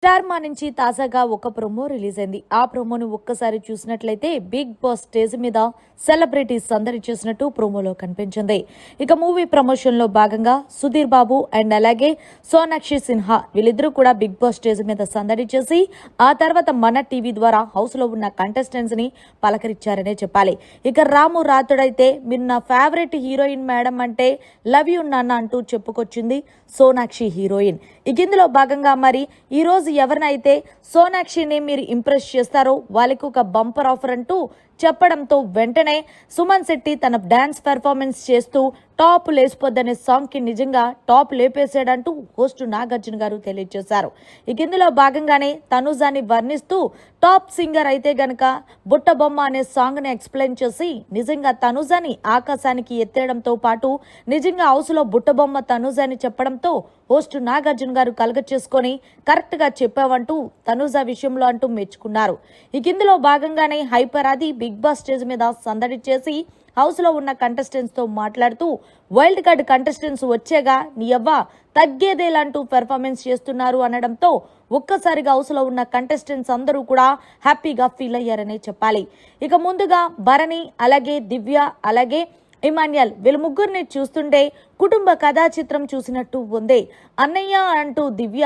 Star మా నుంచి తాజాగా ఒక ప్రోమో రిలీజ్ అయింది. ఆ ప్రోమోను ఒక్కసారి చూసినట్లయితే బిగ్ బాస్ స్టేజ్ మీద సెలబ్రిటీస్ సందడి చేసినట్టు ప్రోమోలో కనిపించింది. ఇక మూవీ ప్రమోషన్ లో భాగంగా సుధీర్ బాబు అండ్ అలాగే సోనాక్షి సిన్హా వీళ్ళిద్దరూ కూడా బిగ్ బాస్ స్టేజ్ మీద సందడి చేసి ఆ తర్వాత మన టీవీ ద్వారా హౌస్ లో ఉన్న కంటెస్టెంట్స్ ని పలకరించారనే చెప్పాలి. ఇక రాము రాతుడైతే మీరు నా ఫేవరెట్ హీరోయిన్ మేడం అంటే లవ్ యూ నాన్న అంటూ చెప్పుకొచ్చింది సోనాక్షి హీరోయిన్. ఇక ఇందులో భాగంగా మరి ఈ రోజు ఎవరినైతే సోనాక్షిని మీరు ఇంప్రెస్ చేస్తారో వాళ్ళకి ఒక బంపర్ ఆఫర్ అంటూ చెప్పడంతో వెంటనే సుమన్ శెట్టి తన డాన్స్ పెర్ఫార్మెన్స్ చేస్తూ టాప్ లేసిపోద్దనే సాంగ్ కి నిజంగా టాప్ లేపేసాడంటూ హోస్ట్ నాగార్జున గారు తెలియజేశారు. ఇక ఇందులో భాగంగానే తనుజాని వర్ణిస్తూ టాప్ సింగర్ అయితే గనక బుట్టబొమ్మ అనే సాంగ్ ని ఎక్స్ప్లెయిన్ చేసి నిజంగా తనుజాని ఆకాశానికి ఎత్తేయడంతో పాటు నిజంగా హౌస్ లో బుట్టబొమ్మ తనుజాని చెప్పడంతో హోస్ట్ నాగార్జున గారు కలగ చేసుకొని కరెక్ట్ గా చెప్పావంటూ తనుజా విషయంలో అంటూ మెచ్చుకున్నారు. ఇక ఇందులో భాగంగానే హైపర్ ఆది బిగ్ బాస్ స్టేజ్ మీద సందడి చేసి హౌస్ లో ఉన్న కంటెస్టెంట్స్ తో మాట్లాడుతూ వైల్డ్ కార్డ్ కంటెస్టెంట్స్ వచ్చేగా నీ అవ్వ తగ్గేదేలాంటూ పెర్ఫార్మెన్స్ చేస్తున్నారు అనడంతో ఒక్కసారిగా హౌస్ లో ఉన్న కంటెస్టెంట్స్ అందరూ కూడా హ్యాపీగా ఫీల్ అయ్యారనే చెప్పాలి. ఇక ముందుగా భరణి అలాగే దివ్య అలాగే ఇమాన్యుయల్ వీళ్ళ ముగ్గురిని చూస్తుంటే కుటుంబ కథా చిత్రం చూసినట్టు ఉంది. అన్నయ్య అంటూ దివ్య,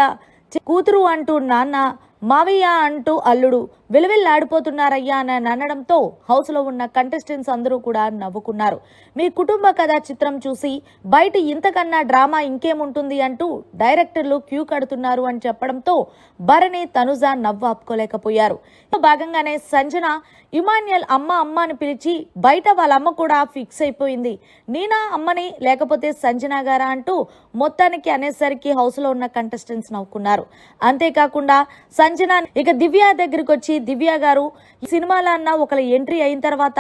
కూతురు అంటూ నాన్న, మావయ్య అంటూ అల్లుడు విలువిల్లాడిపోతున్నారయ్యా అని అనడంతో హౌస్ లో ఉన్న కంటెస్టెంట్స్ అందరూ కూడా నవ్వుకున్నారు. మీ కుటుంబ కథా చిత్రం చూసి బయట ఇంతకన్నా డ్రామా ఇంకేముంటుంది అంటూ డైరెక్టర్లు క్యూ కడుతున్నారు అని చెప్పడంతో భరణి తనుజ నవ్వు ఆపుకోలేకపోయారు. భాగంగానే సంజన ఇమాన్యుయల్ అమ్మ అమ్మ అని పిలిచి బయట వాళ్ళ అమ్మ కూడా ఫిక్స్ అయిపోయింది. నేనా అమ్మని లేకపోతే సంజన గారా అంటూ మొత్తానికి అనేసరికి హౌస్ లో ఉన్న కంటెస్టెంట్స్ నవ్వుకున్నారు. అంతేకాకుండా సంజన ఇక దివ్య దగ్గరికి వచ్చి దివ్య గారు ఈ సినిమాలో అన్న ఒక ఎంట్రీ అయిన తర్వాత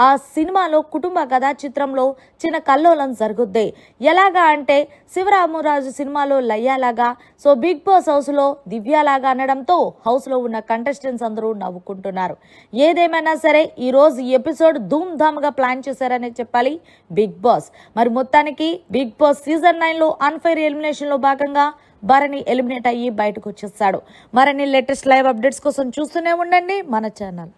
ఆ సినిమాలో కుటుంబ కథా చిత్రంలో చిన్న కల్లోలం జరుగుద్ది. ఎలాగా అంటే శివరామరాజు సినిమాలో లయ్యాలాగా సో బిగ్ బాస్ హౌస్ లో దివ్యలాగా అనడంతో హౌస్ లో ఉన్న కంటెస్టెంట్స్ అందరూ నవ్వుకుంటున్నారు. ఏదేమైనా సరే ఈ రోజు ఎపిసోడ్ ధూమ్ ధామ్ గా ప్లాన్ చేశారని చెప్పాలి బిగ్ బాస్. మరి మొత్తానికి బిగ్ బాస్ సీజన్ 9 లో అన్ఫైర్ ఎలిమినేషన్ లో భాగంగా భరణి ఎలిమినేట్ అయ్యి బయటకు వచ్చేస్తాడు. మరిన్ని లేటెస్ట్ లైవ్ అప్డేట్స్ కోసం చూస్తూనే ఉండండి మన ఛానల్.